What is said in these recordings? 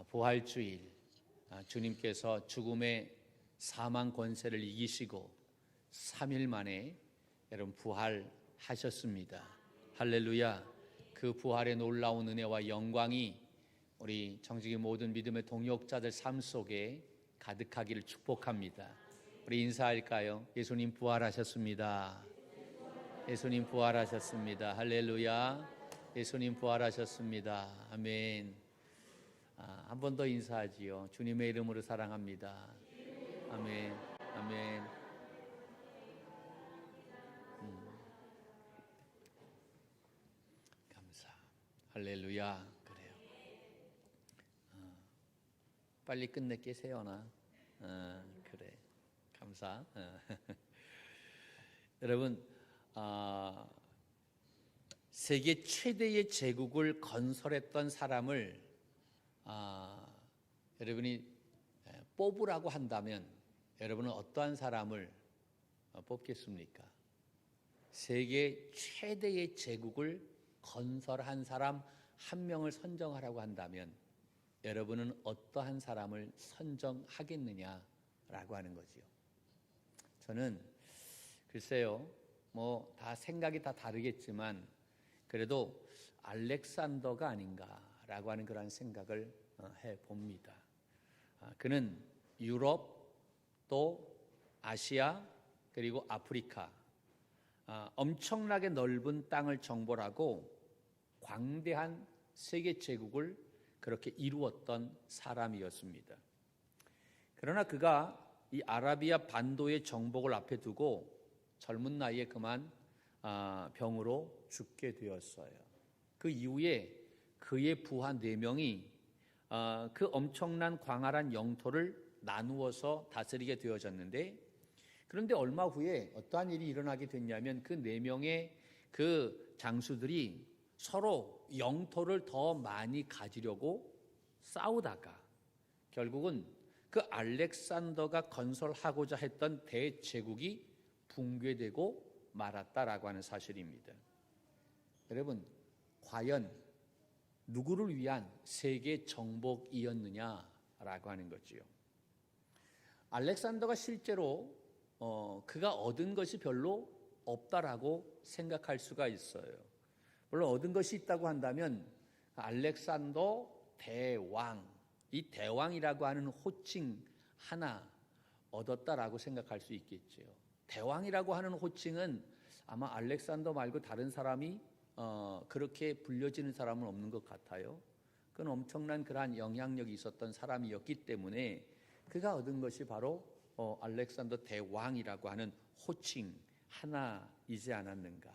부활주일, 주님께서 죽음의 사망 권세를 이기시고 3일 만에 여러분 부활하셨습니다. 할렐루야. 그 부활의 놀라운 은혜와 영광이 우리 정직이 모든 믿음의 동역자들 삶 속에 가득하기를 축복합니다. 우리 인사할까요? 예수님 부활하셨습니다. 예수님 부활하셨습니다. 할렐루야. 예수님 부활하셨습니다. 아멘. 한 번 더 인사하지요. 주님의 이름으로 사랑합니다. 아멘. 아멘. 감사. 할렐루야. 그래요. 빨리 끝낼게 세연아. 그래. 감사. 여러분, 세계 최대의 제국을 건설했던 사람을 여러분이 뽑으라고 한다면 여러분은 어떠한 사람을 뽑겠습니까? 세계 최대의 제국을 건설한 사람 한 명을 선정하라고 한다면 여러분은 어떠한 사람을 선정하겠느냐라고 하는 거지요. 저는 글쎄요, 뭐 다 생각이 다 다르겠지만 그래도 알렉산더가 아닌가라고 하는 그런 생각을 해봅니다. 그는 유럽 또 아시아 그리고 아프리카 엄청나게 넓은 땅을 정벌하고 광대한 세계 제국을 그렇게 이루었던 사람이었습니다. 그러나 그가 이 아라비아 반도의 정복을 앞에 두고 젊은 나이에 그만 병으로 죽게 되었어요. 그 이후에 그의 부하 4명이 그 엄청난 광활한 영토를 나누어서 다스리게 되어졌는데, 그런데 얼마 후에 어떠한 일이 일어나게 됐냐면 그 4명의 그 장수들이 서로 영토를 더 많이 가지려고 싸우다가 결국은 그 알렉산더가 건설하고자 했던 대제국이 붕괴되고 말았다라고 하는 사실입니다. 여러분, 과연 누구를 위한 세계 정복이었느냐라고 하는 거지요. 알렉산더가 실제로 그가 얻은 것이 별로 없다라고 생각할 수가 있어요. 물론 얻은 것이 있다고 한다면 알렉산더 대왕, 이 대왕이라고 하는 호칭 하나 얻었다라고 생각할 수 있겠죠. 대왕이라고 하는 호칭은 아마 알렉산더 말고 다른 사람이 그렇게 불려지는 사람은 없는 것 같아요. 그건 엄청난 그러한 영향력이 있었던 사람이었기 때문에 그가 얻은 것이 바로 알렉산더 대왕이라고 하는 호칭 하나이지 않았는가.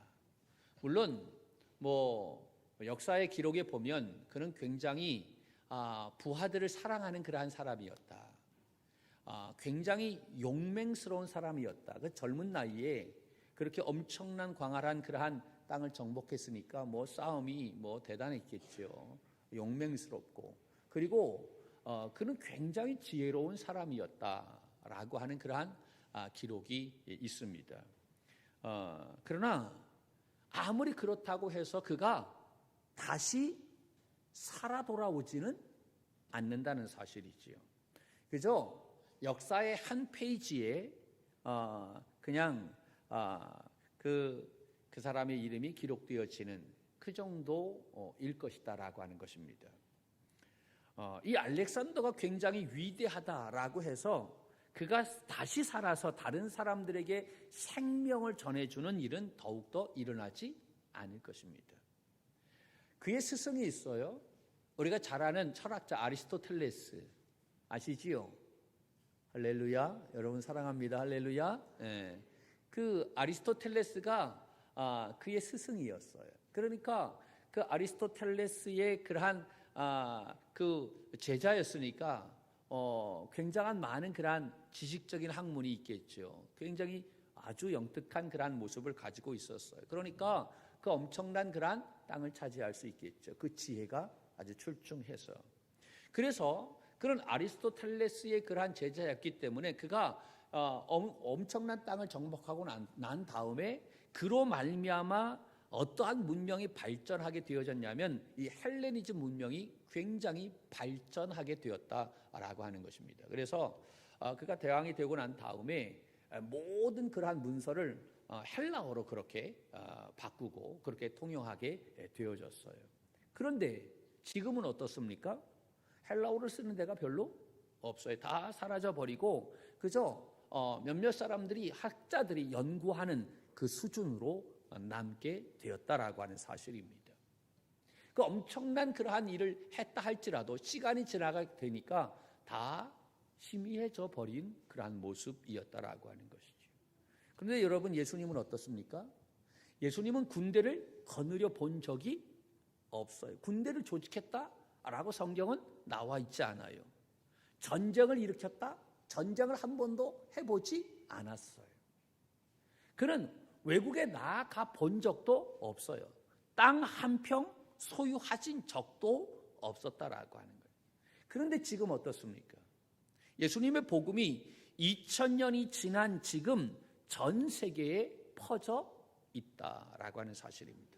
물론 뭐 역사의 기록에 보면 그는 굉장히 부하들을 사랑하는 그러한 사람이었다. 굉장히 용맹스러운 사람이었다. 그 젊은 나이에 그렇게 엄청난 광활한 그러한 땅을 정복했으니까 뭐 싸움이 뭐 대단했겠죠. 용맹스럽고, 그리고 그는 굉장히 지혜로운 사람이었다라고 하는 그러한 기록이 있습니다. 그러나 아무리 그렇다고 해서 그가 다시 살아 돌아오지는 않는다는 사실이지요. 그죠? 역사의 한 페이지에 그냥 그 사람의 이름이 기록되어지는 그 정도일 것이다라고 하는 것입니다. 이 알렉산더가 굉장히 위대하다라고 해서 그가 다시 살아서 다른 사람들에게 생명을 전해주는 일은 더욱더 일어나지 않을 것입니다. 그의 스승이 있어요. 우리가 잘 아는 철학자 아리스토텔레스 아시지요? 할렐루야. 여러분 사랑합니다. 할렐루야. 네. 그 아리스토텔레스가 그의 스승이었어요. 그러니까 그 아리스토텔레스의 그러한 그 제자였으니까 굉장한 많은 그러한 지식적인 학문이 있겠죠. 굉장히 아주 영특한 그러한 모습을 가지고 있었어요. 그러니까 그 엄청난 그러한 땅을 차지할 수 있겠죠. 그 지혜가 아주 출중해서. 그래서 그런 아리스토텔레스의 그러한 제자였기 때문에 그가 엄청난 땅을 정복하고 난 다음에 그로 말미암아 어떠한 문명이 발전하게 되어졌냐면 이 헬레니즘 문명이 굉장히 발전하게 되었다라고 하는 것입니다. 그래서 그가 대왕이 되고 난 다음에 모든 그러한 문서를 헬라어로 그렇게 바꾸고 그렇게 통용하게 되어졌어요. 그런데 지금은 어떻습니까? 헬라어를 쓰는 데가 별로 없어요. 다 사라져 버리고 그저 몇몇 사람들이 학자들이 연구하는 그 수준으로 남게 되었다라고 하는 사실입니다. 그 엄청난 그러한 일을 했다 할지라도 시간이 지나가게 되니까 다 희미해져 버린 그러한 모습이었다라고 하는 것이죠. 그런데 여러분, 예수님은 어떻습니까? 예수님은 군대를 거느려 본 적이 없어요. 군대를 조직했다라고 성경은 나와 있지 않아요. 전쟁을 일으켰다? 전쟁을 한 번도 해보지 않았어요. 그는 외국에 나아가 본 적도 없어요. 땅 한 평 소유하신 적도 없었다라고 하는 거예요. 그런데 지금 어떻습니까? 예수님의 복음이 2000년이 지난 지금 전 세계에 퍼져 있다라고 하는 사실입니다.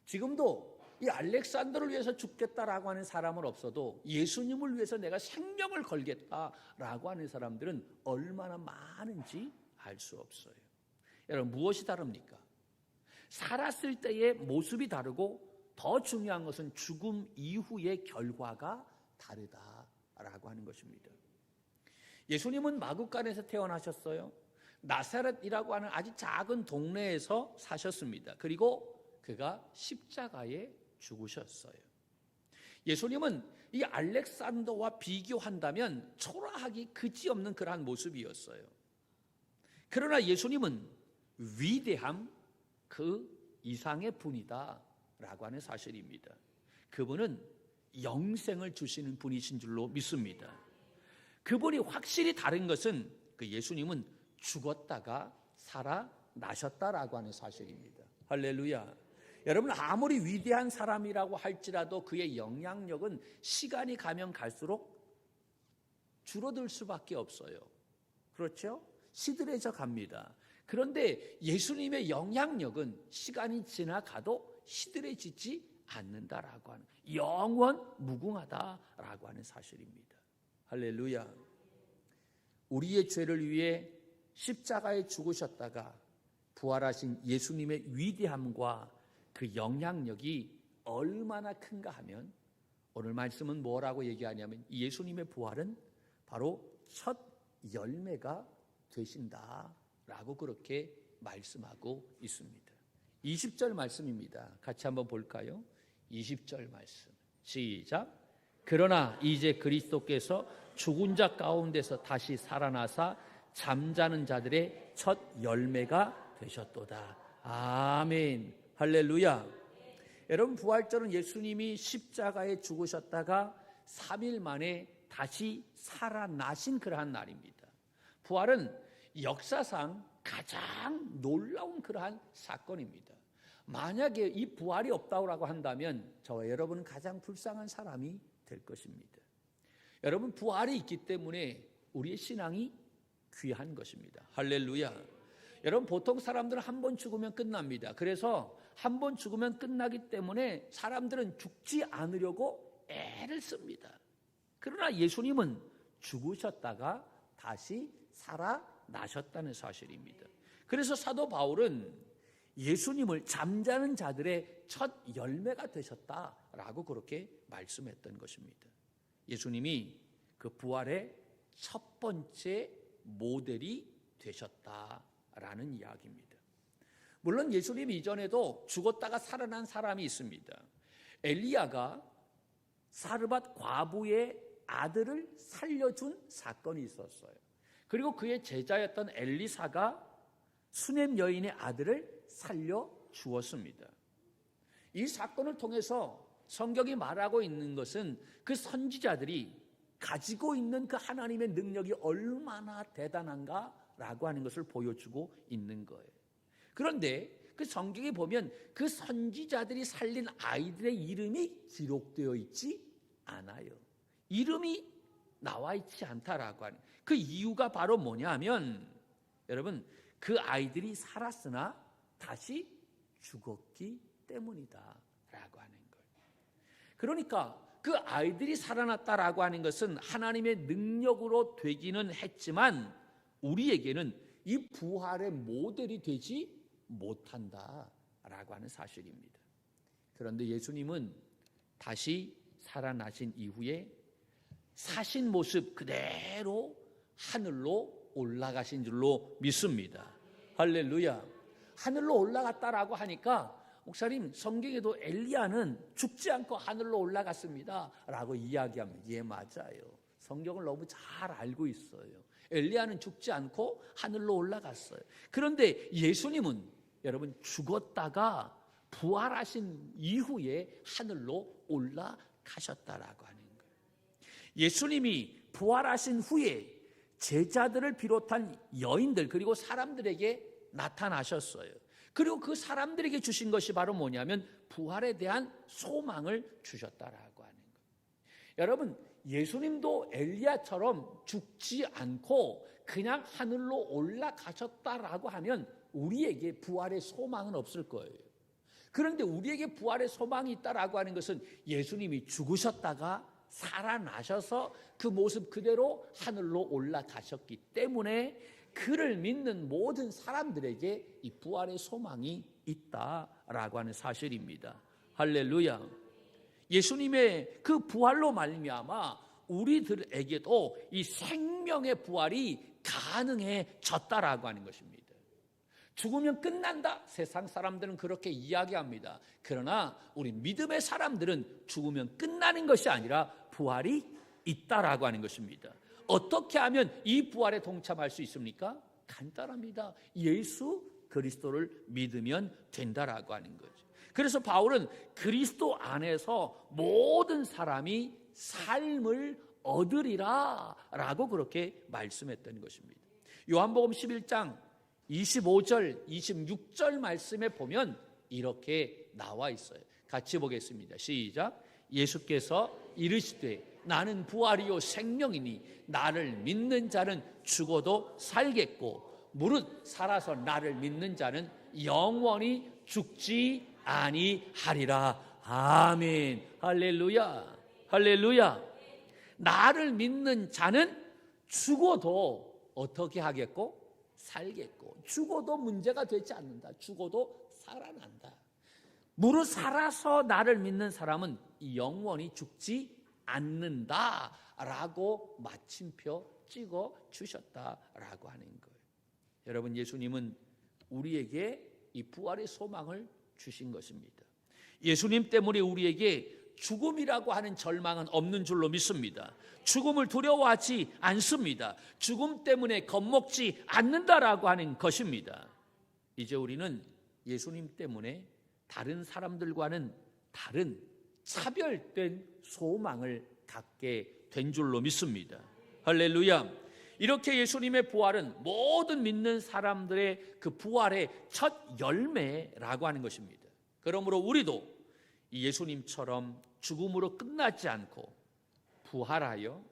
지금도 이 알렉산더를 위해서 죽겠다라고 하는 사람은 없어도 예수님을 위해서 내가 생명을 걸겠다라고 하는 사람들은 얼마나 많은지 알 수 없어요. 여러분, 무엇이 다릅니까? 살았을 때의 모습이 다르고 더 중요한 것은 죽음 이후의 결과가 다르다라고 하는 것입니다. 예수님은 마구간에서 태어나셨어요. 나사렛이라고 하는 아주 작은 동네에서 사셨습니다. 그리고 그가 십자가에 죽으셨어요. 예수님은 이 알렉산더와 비교한다면 초라하기 그지없는 그러한 모습이었어요. 그러나 예수님은 위대함 그 이상의 분이다라고 하는 사실입니다. 그분은 영생을 주시는 분이신 줄로 믿습니다. 그분이 확실히 다른 것은 그 예수님은 죽었다가 살아나셨다라고 하는 사실입니다. 할렐루야. 여러분, 아무리 위대한 사람이라고 할지라도 그의 영향력은 시간이 가면 갈수록 줄어들 수밖에 없어요. 그렇죠? 시들해져 갑니다. 그런데 예수님의 영향력은 시간이 지나가도 시들해지지 않는다라고 하는, 영원 무궁하다라고 하는 사실입니다. 할렐루야. 우리의 죄를 위해 십자가에 죽으셨다가 부활하신 예수님의 위대함과 그 영향력이 얼마나 큰가 하면 오늘 말씀은 뭐라고 얘기하냐면 예수님의 부활은 바로 첫 열매가 되신다라고 그렇게 말씀하고 있습니다. 20절 말씀입니다. 같이 한번 볼까요? 20절 말씀 시작. 그러나 이제 그리스도께서 죽은 자 가운데서 다시 살아나사 잠자는 자들의 첫 열매가 되셨도다. 아멘. 할렐루야. 여러분, 부활절은 예수님이 십자가에 죽으셨다가 3일 만에 다시 살아나신 그러한 날입니다. 부활은 역사상 가장 놀라운 그러한 사건입니다. 만약에 이 부활이 없다고 한다면 저와 여러분은 가장 불쌍한 사람이 될 것입니다. 여러분, 부활이 있기 때문에 우리의 신앙이 귀한 것입니다. 할렐루야. 여러분, 보통 사람들은 한 번 죽으면 끝납니다. 그래서 한 번 죽으면 끝나기 때문에 사람들은 죽지 않으려고 애를 씁니다. 그러나 예수님은 죽으셨다가 다시 살아나셨다는 사실입니다. 그래서 사도 바울은 예수님을 잠자는 자들의 첫 열매가 되셨다라고 그렇게 말씀했던 것입니다. 예수님이 그 부활의 첫 번째 모델이 되셨다라는 이야기입니다. 물론 예수님 이전에도 죽었다가 살아난 사람이 있습니다. 엘리야가 사르밧 과부의 아들을 살려준 사건이 있었어요. 그리고 그의 제자였던 엘리사가 수넴 여인의 아들을 살려주었습니다. 이 사건을 통해서 성경이 말하고 있는 것은 그 선지자들이 가지고 있는 그 하나님의 능력이 얼마나 대단한가라고 하는 것을 보여주고 있는 거예요. 그런데 그 성경에 보면 그 선지자들이 살린 아이들의 이름이 기록되어 있지 않아요. 이름이 나와 있지 않다라고 하는 그 이유가 바로 뭐냐면, 여러분, 그 아이들이 살았으나 다시 죽었기 때문이다 라고 하는 거예요. 그러니까 그 아이들이 살아났다라고 하는 것은 하나님의 능력으로 되기는 했지만 우리에게는 이 부활의 모델이 되지 못한다라고 하는 사실입니다. 그런데 예수님은 다시 살아나신 이후에 사신 모습 그대로 하늘로 올라가신 줄로 믿습니다. 할렐루야. 하늘로 올라갔다라고 하니까 목사님, 성경에도 엘리야는 죽지 않고 하늘로 올라갔습니다 라고 이야기합니다. 예, 맞아요. 성경을 너무 잘 알고 있어요. 엘리야는 죽지 않고 하늘로 올라갔어요. 그런데 예수님은 여러분 죽었다가 부활하신 이후에 하늘로 올라가셨다라고 하는 거예요. 예수님이 부활하신 후에 제자들을 비롯한 여인들 그리고 사람들에게 나타나셨어요. 그리고 그 사람들에게 주신 것이 바로 뭐냐면 부활에 대한 소망을 주셨다라고 하는 거예요. 여러분, 예수님도 엘리야처럼 죽지 않고 그냥 하늘로 올라가셨다라고 하면 우리에게 부활의 소망은 없을 거예요. 그런데 우리에게 부활의 소망이 있다라고 하는 것은 예수님이 죽으셨다가 살아나셔서 그 모습 그대로 하늘로 올라가셨기 때문에 그를 믿는 모든 사람들에게 이 부활의 소망이 있다라고 하는 사실입니다. 할렐루야. 예수님의 그 부활로 말미암아 우리들에게도 이 생명의 부활이 가능해졌다라고 하는 것입니다. 죽으면 끝난다. 세상 사람들은 그렇게 이야기합니다. 그러나 우리 믿음의 사람들은 죽으면 끝나는 것이 아니라 부활이 있다라고 하는 것입니다. 어떻게 하면 이 부활에 동참할 수 있습니까? 간단합니다. 예수 그리스도를 믿으면 된다라고 하는 거죠. 그래서 바울은 그리스도 안에서 모든 사람이 삶을 얻으리라 라고 그렇게 말씀했던 것입니다. 요한복음 11장 25절 26절 말씀에 보면 이렇게 나와 있어요. 같이 보겠습니다. 시작. 예수께서 이르시되 나는 부활이요 생명이니 나를 믿는 자는 죽어도 살겠고 무릇 살아서 나를 믿는 자는 영원히 죽지 아니하리라. 아멘. 할렐루야. 할렐루야. 나를 믿는 자는 죽어도 어떻게 하겠고? 살겠고. 죽어도 문제가 되지 않는다. 죽어도 살아난다. 무릇 살아서 나를 믿는 사람은 영원히 죽지 않는다라고 마침표 찍어 주셨다라고 하는 거예요. 여러분, 예수님은 우리에게 이 부활의 소망을 주신 것입니다. 예수님 때문에 우리에게 죽음이라고 하는 절망은 없는 줄로 믿습니다. 죽음을 두려워하지 않습니다. 죽음 때문에 겁먹지 않는다라고 하는 것입니다. 이제 우리는 예수님 때문에 다른 사람들과는 다른 차별된 소망을 갖게 된 줄로 믿습니다. 할렐루야. 이렇게 예수님의 부활은 모든 믿는 사람들의 그 부활의 첫 열매라고 하는 것입니다. 그러므로 우리도 예수님처럼 죽음으로 끝나지 않고 부활하여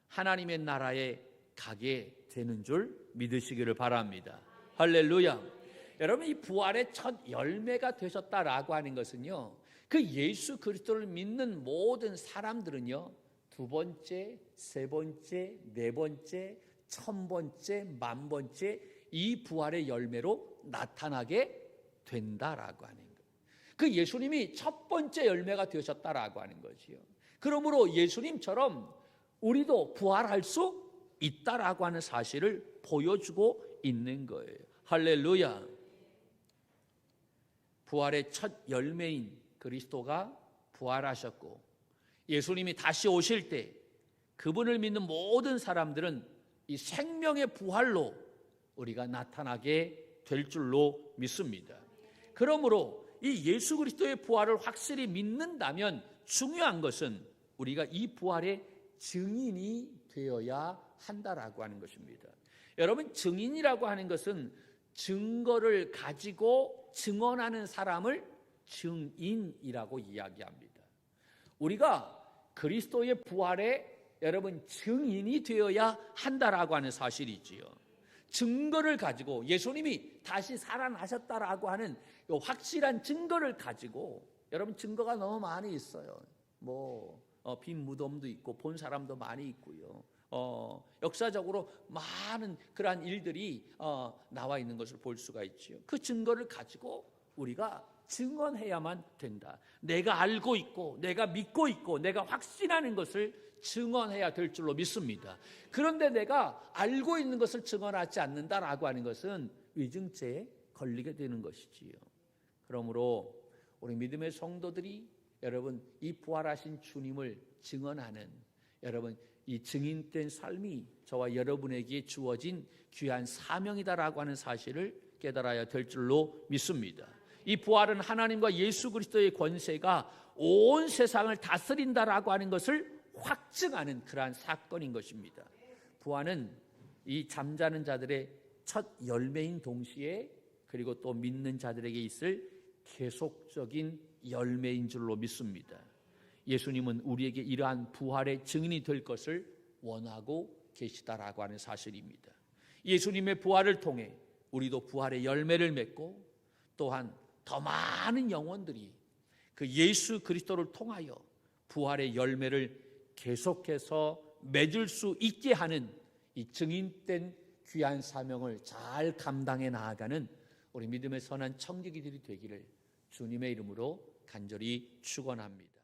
하나님의 나라에 가게 되는 줄 믿으시기를 바랍니다. 할렐루야. 여러분, 이 부활의 첫 열매가 되셨다라고 하는 것은요, 그 예수 그리스도를 믿는 모든 사람들은요, 두 번째, 세 번째, 네 번째, 천 번째, 만 번째 이 부활의 열매로 나타나게 된다라고 하는 거예요. 그 예수님이 첫 번째 열매가 되셨다라고 하는 거지요. 그러므로 예수님처럼 우리도 부활할 수 있다라고 하는 사실을 보여주고 있는 거예요. 할렐루야. 부활의 첫 열매인 그리스도가 부활하셨고 예수님이 다시 오실 때 그분을 믿는 모든 사람들은 이 생명의 부활로 우리가 나타나게 될 줄로 믿습니다. 그러므로 이 예수 그리스도의 부활을 확실히 믿는다면 중요한 것은 우리가 이 부활의 증인이 되어야 한다라고 하는 것입니다. 여러분, 증인이라고 하는 것은 증거를 가지고 증언하는 사람을 증인이라고 이야기합니다. 우리가 그리스도의 부활에 여러분 증인이 되어야 한다라고 하는 사실이지요. 증거를 가지고 예수님이 다시 살아나셨다라고 하는 이 확실한 증거를 가지고, 여러분 증거가 너무 많이 있어요. 빈 무덤도 있고 본 사람도 많이 있고요. 역사적으로 많은 그러한 일들이 나와 있는 것을 볼 수가 있지요. 그 증거를 가지고 우리가 증언해야만 된다. 내가 알고 있고 내가 믿고 있고 내가 확신하는 것을 증언해야 될 줄로 믿습니다. 그런데 내가 알고 있는 것을 증언하지 않는다라고 하는 것은 위증죄에 걸리게 되는 것이지요. 그러므로 우리 믿음의 성도들이 여러분 이 부활하신 주님을 증언하는, 여러분 이 증인된 삶이 저와 여러분에게 주어진 귀한 사명이다라고 하는 사실을 깨달아야 될 줄로 믿습니다. 이 부활은 하나님과 예수 그리스도의 권세가 온 세상을 다스린다라고 하는 것을 확증하는 그러한 사건인 것입니다. 부활은 이 잠자는 자들의 첫 열매인 동시에 그리고 또 믿는 자들에게 있을 계속적인 열매인 줄로 믿습니다. 예수님은 우리에게 이러한 부활의 증인이 될 것을 원하고 계시다라고 하는 사실입니다. 예수님의 부활을 통해 우리도 부활의 열매를 맺고 또한 더 많은 영혼들이 그 예수 그리스도를 통하여 부활의 열매를 계속해서 맺을 수 있게 하는 이 증인된 귀한 사명을 잘 감당해 나아가는 우리 믿음의 선한 청지기들이 되기를 주님의 이름으로 간절히 축원합니다.